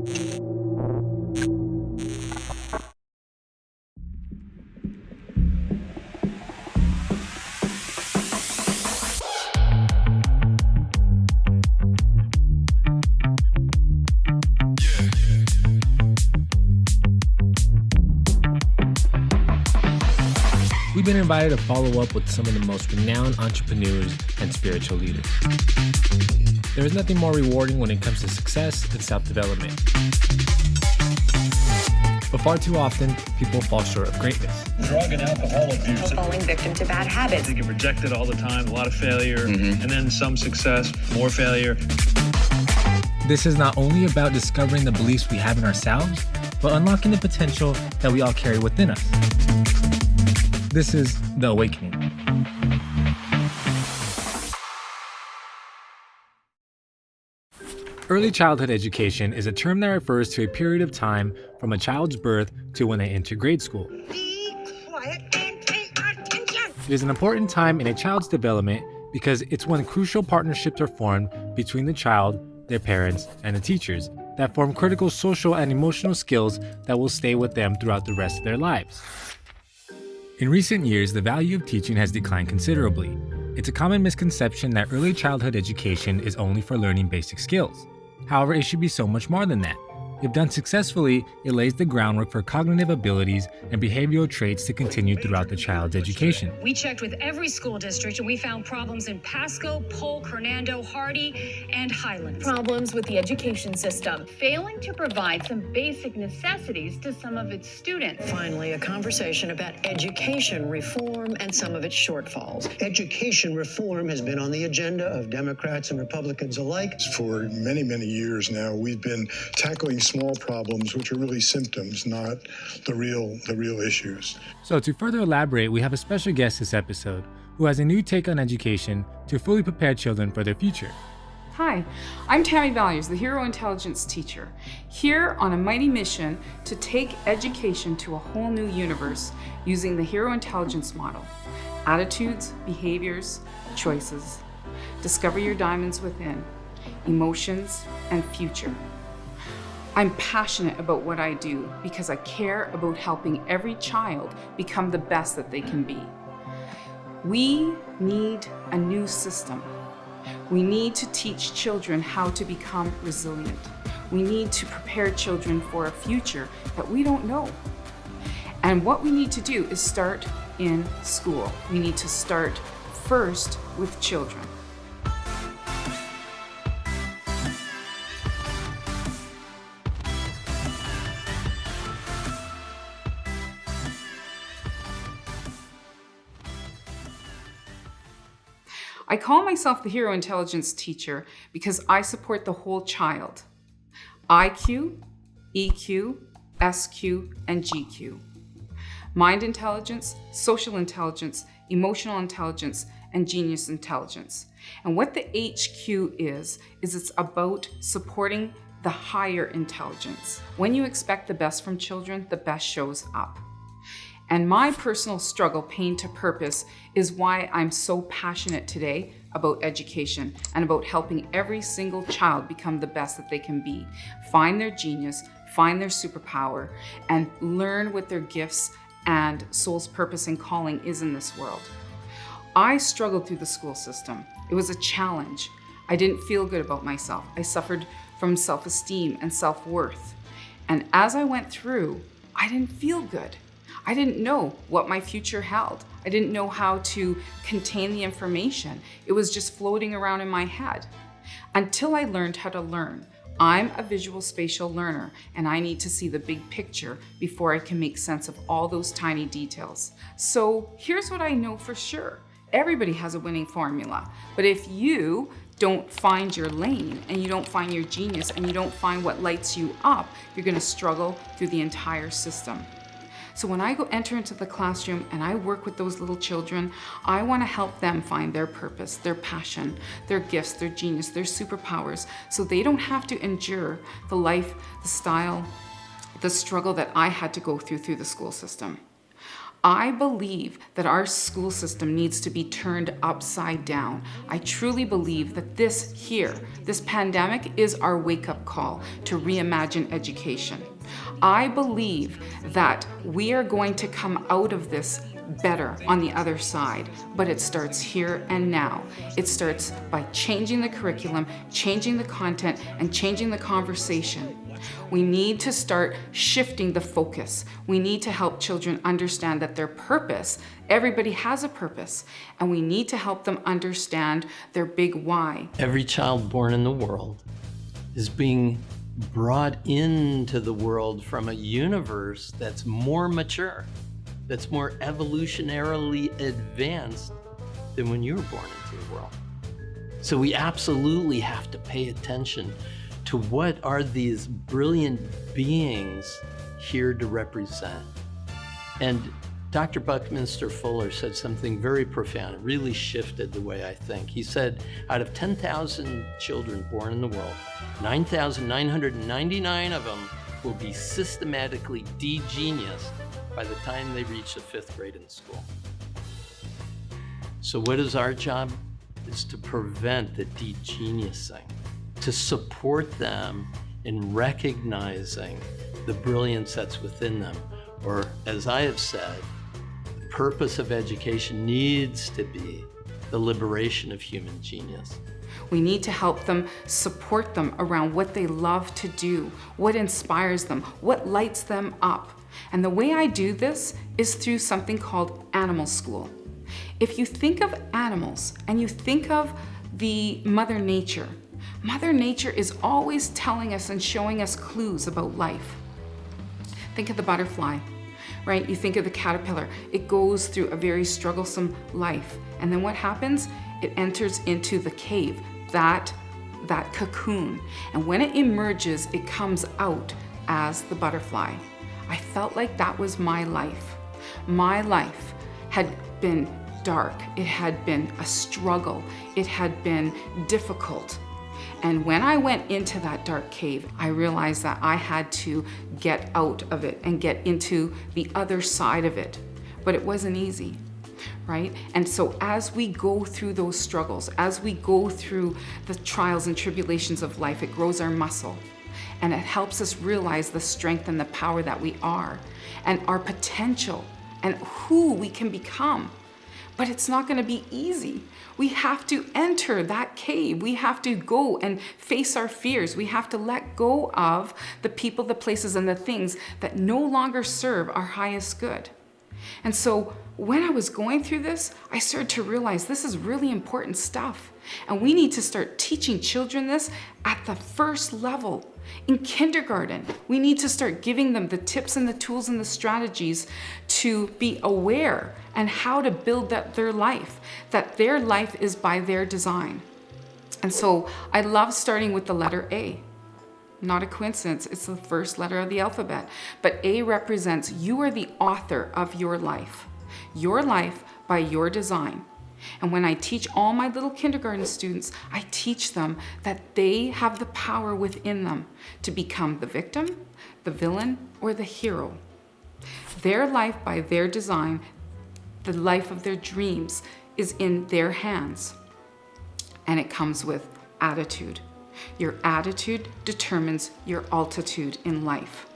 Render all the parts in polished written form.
We've been invited to follow up with some of the most renowned entrepreneurs and spiritual leaders. There is nothing more rewarding when it comes to success and self-development. But far too often, people fall short of greatness. Drug and alcohol abuse. Falling victim to bad habits. They get rejected all the time, a lot of failure, and then some success, more failure. This is not only about discovering the beliefs we have in ourselves, but unlocking the potential that we all carry within us. This is The Awakening. Early childhood education is a term that refers to a period of time from a child's birth to when they enter grade school. Be quiet and pay attention. It is an important time in a child's development because it's when crucial partnerships are formed between the child, their parents, and the teachers that form critical social and emotional skills that will stay with them throughout the rest of their lives. In recent years, the value of teaching has declined considerably. It's a common misconception that early childhood education is only for learning basic skills. However, it should be so much more than that. If done successfully, it lays the groundwork for cognitive abilities and behavioral traits to continue throughout the child's education. We checked with every school district and we found problems in Pasco, Polk, Hernando, Hardy, and Highlands. Problems with the education system, failing to provide some basic necessities to some of its students. Finally, a conversation about education reform and some of its shortfalls. Education reform has been on the agenda of Democrats and Republicans alike. For many, many years now, we've been tackling small problems, which are really symptoms, not the real issues. So to further elaborate, we have a special guest this episode who has a new take on education to fully prepare children for their future. Hi, I'm Tammy Vallieres, the Hero Intelligence Teacher, here on a mighty mission to take education to a whole new universe using the Hero Intelligence model. Attitudes, behaviors, choices. Discover your diamonds within, emotions, and future. I'm passionate about what I do because I care about helping every child become the best that they can be. We need a new system. We need to teach children how to become resilient. We need to prepare children for a future that we don't know. And what we need to do is start in school. We need to start first with children. I call myself the Hero Intelligence Teacher because I support the whole child. IQ, EQ, SQ, and GQ. Mind intelligence, social intelligence, emotional intelligence, and genius intelligence. And what the HQ is it's about supporting the higher intelligence. When you expect the best from children, the best shows up. And my personal struggle, pain to purpose, is why I'm so passionate today about education and about helping every single child become the best that they can be, find their genius, find their superpower, and learn what their gifts and soul's purpose and calling is in this world. I struggled through the school system. It was a challenge. I didn't feel good about myself. I suffered from self-esteem and self-worth. And as I went through, I didn't feel good. I didn't know what my future held. I didn't know how to contain the information. It was just floating around in my head until I learned how to learn. I'm a visual spatial learner, and I need to see the big picture before I can make sense of all those tiny details. So here's what I know for sure. Everybody has a winning formula, but if you don't find your lane and you don't find your genius and you don't find what lights you up, you're gonna struggle through the entire system. So when I go enter into the classroom and I work with those little children, I want to help them find their purpose, their passion, their gifts, their genius, their superpowers, so they don't have to endure the life, the style, the struggle that I had to go through the school system. I believe that our school system needs to be turned upside down. I truly believe that this pandemic is our wake-up call to reimagine education. I believe that we are going to come out of this better on the other side, but it starts here and now. It starts by changing the curriculum, changing the content, and changing the conversation. We need to start shifting the focus. We need to help children understand that their purpose, everybody has a purpose, and we need to help them understand their big why. Every child born in the world is being brought into the world from a universe that's more mature, that's more evolutionarily advanced than when you were born into the world. So we absolutely have to pay attention to what are these brilliant beings here to represent. And Dr. Buckminster Fuller said something very profound. It really shifted the way I think. He said, out of 10,000 children born in the world, 9,999 of them will be systematically de-geniused by the time they reach the 5th grade in school. So what is our job? It's to prevent the de-geniusing, to support them in recognizing the brilliance that's within them. Or, as I have said, the purpose of education needs to be the liberation of human genius. We need to help them, support them around what they love to do, what inspires them, what lights them up. And the way I do this is through something called Animal School. If you think of animals and you think of the Mother Nature is always telling us and showing us clues about life. Think of the butterfly, right? You think of the caterpillar. It goes through a very strugglesome life. And then what happens? It enters into the cave, that cocoon. And when it emerges, it comes out as the butterfly. I felt like that was my life. My life had been dark. It had been a struggle. It had been difficult. And when I went into that dark cave, I realized that I had to get out of it and get into the other side of it. But it wasn't easy, right? And so as we go through those struggles, as we go through the trials and tribulations of life, it grows our muscle. And it helps us realize the strength and the power that we are and our potential and who we can become. But it's not going to be easy. We have to enter that cave. We have to go and face our fears. We have to let go of the people, the places, and the things that no longer serve our highest good. And so when I was going through this, I started to realize this is really important stuff. And we need to start teaching children this at the first level. In kindergarten, we need to start giving them the tips and the tools and the strategies to be aware and how to build their life, that their life is by their design. And so I love starting with the letter A. Not a coincidence, it's the first letter of the alphabet. But A represents you are the author of your life by your design. And when I teach all my little kindergarten students, I teach them that they have the power within them to become the victim, the villain, or the hero. Their life by their design, the life of their dreams, is in their hands. And it comes with attitude. Your attitude determines your altitude in life.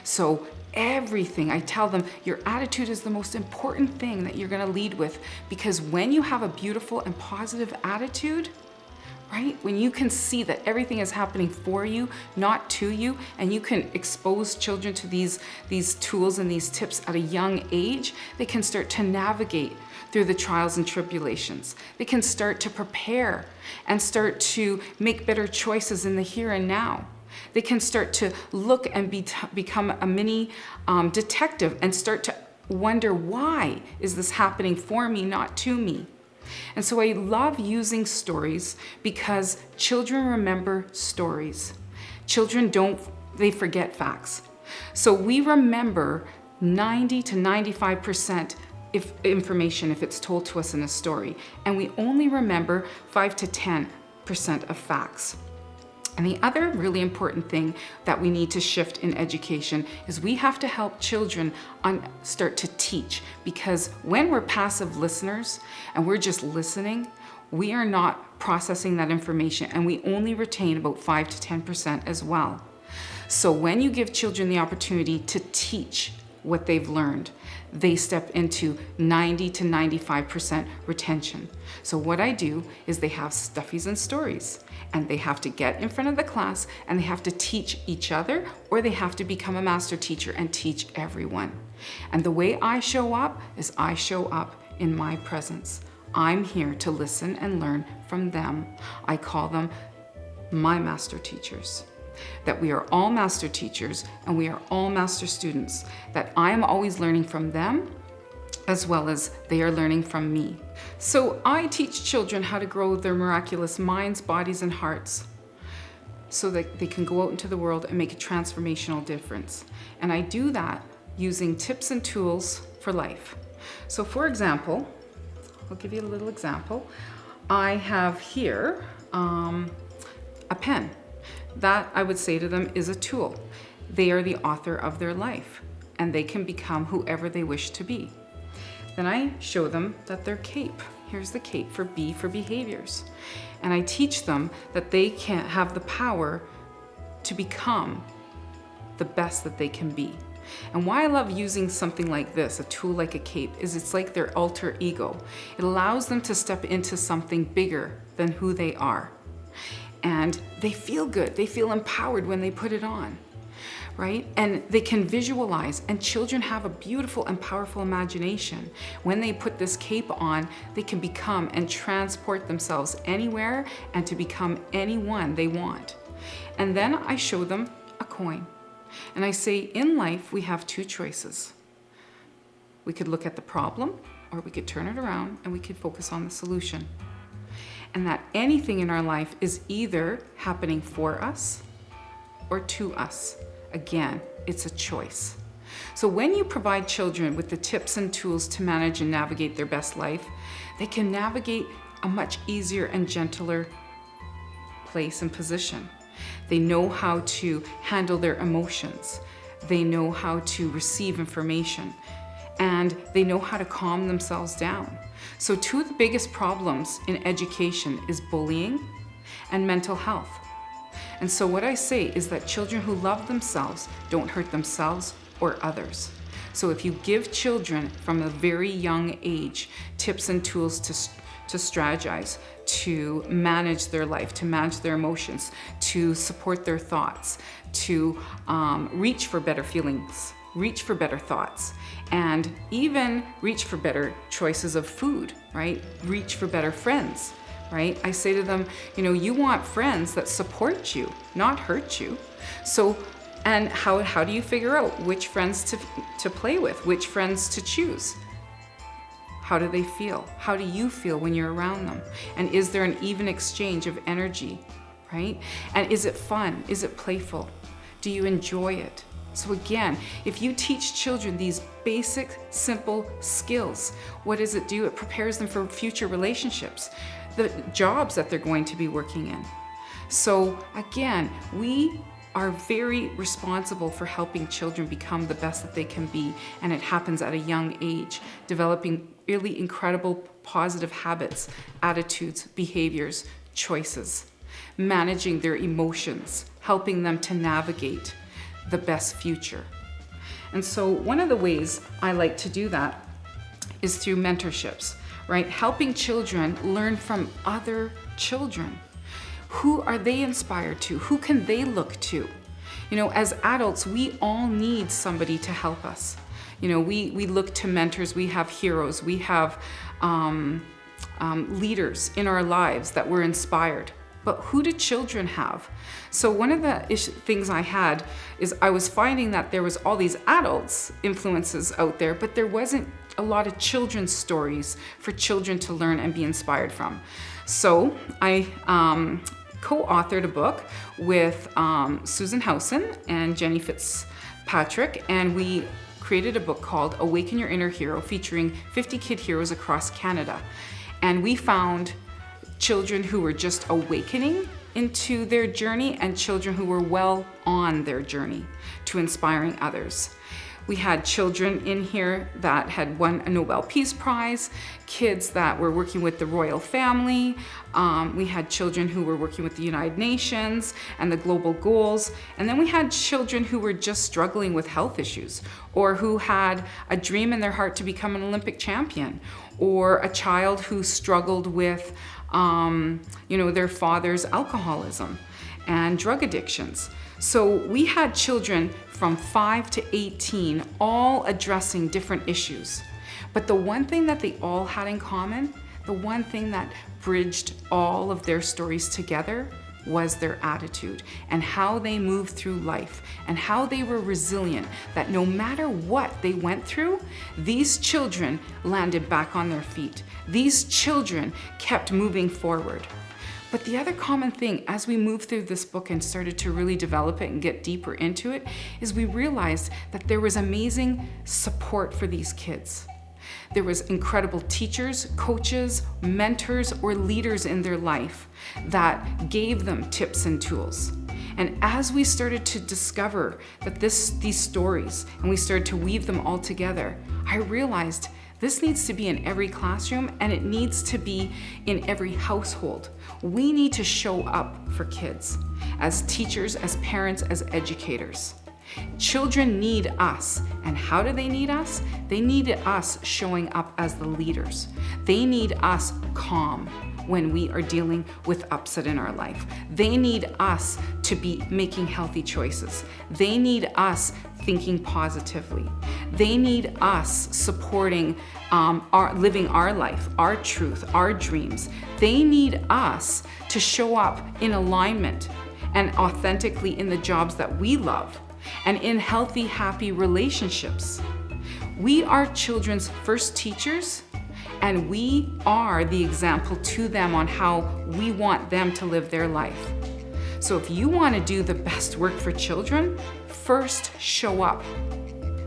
So everything, I tell them, your attitude is the most important thing that you're going to lead with, because when you have a beautiful and positive attitude, right? When you can see that everything is happening for you, not to you, and you can expose children to these tools and these tips at a young age, they can start to navigate through the trials and tribulations. They can start to prepare and start to make better choices in the here and now. They can start to look and become a mini detective and start to wonder, why is this happening for me, not to me? And so I love using stories because children remember stories. Children they forget facts. So we remember 90 to 95% information if it's told to us in a story, and we only remember 5 to 10% of facts. And the other really important thing that we need to shift in education is we have to help children start to teach, because when we're passive listeners and we're just listening, we are not processing that information, and we only retain about 5 to 10% as well. So when you give children the opportunity to teach what they've learned, they step into 90 to 95% retention. So what I do is they have stuffies and stories, and they have to get in front of the class and they have to teach each other, or they have to become a master teacher and teach everyone. And the way I show up is I show up in my presence. I'm here to listen and learn from them. I call them my master teachers. That we are all master teachers and we are all master students, that I am always learning from them as well as they are learning from me. So I teach children how to grow their miraculous minds, bodies, and hearts so that they can go out into the world and make a transformational difference. And I do that using tips and tools for life. So for example, I'll give you a little example. I have here a pen. That, I would say to them, is a tool. They are the author of their life, and they can become whoever they wish to be. Then I show them that their cape. Here's the cape for B for behaviors. And I teach them that they can have the power to become the best that they can be. And why I love using something like this, a tool like a cape, is it's like their alter ego. It allows them to step into something bigger than who they are. And they feel good, they feel empowered when they put it on, right? And they can visualize, and children have a beautiful and powerful imagination. When they put this cape on, they can become and transport themselves anywhere and to become anyone they want. And then I show them a coin. And I say, in life, we have two choices. We could look at the problem, or we could turn it around and we could focus on the solution. And that anything in our life is either happening for us or to us. Again, it's a choice. So when you provide children with the tips and tools to manage and navigate their best life, they can navigate a much easier and gentler place and position. They know how to handle their emotions. They know how to receive information. And they know how to calm themselves down. So two of the biggest problems in education is bullying and mental health. And so what I say is that children who love themselves don't hurt themselves or others. So if you give children from a very young age tips and tools to strategize, to manage their life, to manage their emotions, to support their thoughts, to reach for better feelings, reach for better thoughts, and even reach for better choices of food, right? Reach for better friends, right? I say to them, you know, you want friends that support you, not hurt you. So, and how do you figure out which friends to play with, which friends to choose? How do they feel? How do you feel when you're around them? And is there an even exchange of energy, right? And is it fun? Is it playful? Do you enjoy it? So again, if you teach children these basic, simple skills, what does it do? It prepares them for future relationships, the jobs that they're going to be working in. So again, we are very responsible for helping children become the best that they can be, and it happens at a young age, developing really incredible positive habits, attitudes, behaviors, choices, managing their emotions, helping them to navigate the best future. And so one of the ways I like to do that is through mentorships, right? Helping children learn from other children. Who are they inspired to? Who can they look to? You know, as adults, we all need somebody to help us. You know, we look to mentors, we have heroes, we have leaders in our lives that we're inspired. But who do children have? So one of the things I had is I was finding that there was all these adults influences out there, but there wasn't a lot of children's stories for children to learn and be inspired from. So I co-authored a book with Susan Howson and Jenny Fitzpatrick, and we created a book called Awaken Your Inner Hero, featuring 50 kid heroes across Canada. And we found children who were just awakening into their journey and children who were well on their journey to inspiring others. We had children in here that had won a Nobel Peace Prize, kids that were working with the royal family. We had children who were working with the United Nations and the global goals. And then we had children who were just struggling with health issues, or who had a dream in their heart to become an Olympic champion, or a child who struggled with their father's alcoholism and drug addictions. So we had children from 5 to 18 all addressing different issues. But the one thing that they all had in common, the one thing that bridged all of their stories together, was their attitude and how they moved through life and how they were resilient, that no matter what they went through, these children landed back on their feet. These children kept moving forward. But the other common thing, as we moved through this book and started to really develop it and get deeper into it, is we realized that there was amazing support for these kids. There was incredible teachers, coaches, mentors, or leaders in their life that gave them tips and tools. And as we started to discover that these stories, and we started to weave them all together, I realized this needs to be in every classroom, and it needs to be in every household. We need to show up for kids as teachers, as parents, as educators. Children need us. And how do they need us? They need us showing up as the leaders. They need us calm when we are dealing with upset in our life. They need us to be making healthy choices. They need us thinking positively. They need us supporting living our life, our truth, our dreams. They need us to show up in alignment and authentically in the jobs that we love and in healthy, happy relationships. We are children's first teachers, and we are the example to them on how we want them to live their life. So if you want to do the best work for children, first show up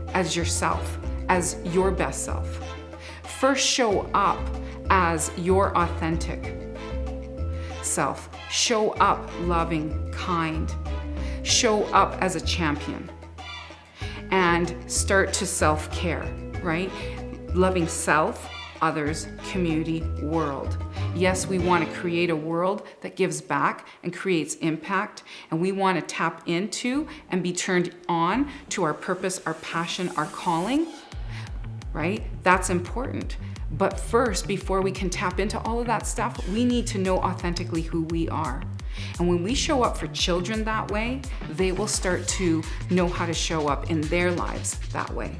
as yourself, as your best self. First show up as your authentic self. Show up loving, kind. Show up as a champion. And start to self-care, right? Loving self, others, community, world. Yes, we want to create a world that gives back and creates impact, and we want to tap into and be turned on to our purpose, our passion, our calling, right? That's important. But first, before we can tap into all of that stuff, we need to know authentically who we are. And when we show up for children that way, they will start to know how to show up in their lives that way.